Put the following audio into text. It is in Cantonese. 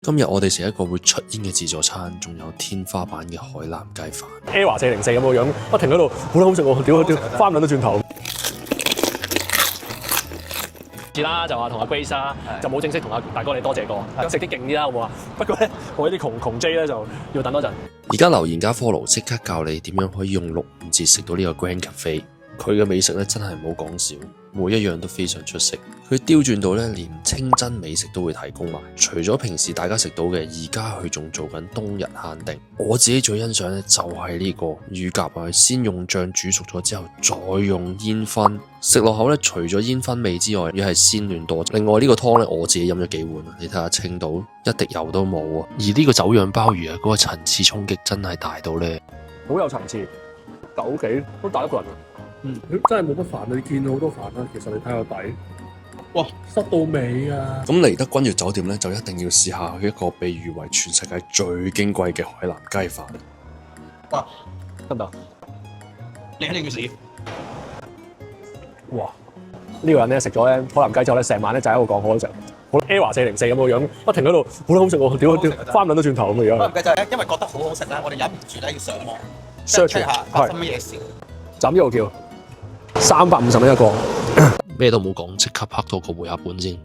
今日我哋食一個會出煙嘅自助餐，仲有天花板嘅海南雞飯。Era 404咁個樣，不停喺度，好好食喎！屌，翻唔到轉頭。次啦，就話同阿 Grace 啦，就冇正式同阿大哥你多謝過，食啲勁啲啦，好唔好啊？不過咧，我呢啲窮 J 咧就要等多陣。而家留言加 follow， 即刻教你點樣可以用6、5折食到呢個 Grand Cafe。佢嘅美食咧真係唔好講笑，每一樣都非常出色。佢刁鑽到咧，連清真美食都會提供埋。除咗平時大家食到嘅，而家佢仲做緊冬日限定。我自己最欣賞咧就係呢個乳鴿啊，先用醬煮熟咗之後，再用煙燻食落口咧，除咗煙燻味之外，亦係鮮嫩多汁。另外呢個湯咧，我自己飲咗幾碗啊，你睇下清到一滴油都冇啊。而呢個酒釀鮑魚啊，嗰個層次衝擊真係大到咧，好有層次，9幾都大一個人啊！真係冇乜飯啊！你見到好多飯啦，其實你睇下底，哇，塞到尾啊！咁嚟得君悦酒店咧，就一定要試下佢一個被譽為全世界最矜貴嘅海南雞飯。哇，得唔得？你肯定要試。哇！呢個人咧食咗咧海南雞之後咧，成晚咧就喺度講好好食。好 Era 404咁個樣，不停喺度，好好食喎！屌，翻唔到轉頭咁嘅樣。海南雞就係因為覺得好好食咧，我哋忍唔住咧要上網 search 下發生乜嘢事。就呢個叫350蚊一個。咩都冇講，即刻拍到個回合本先。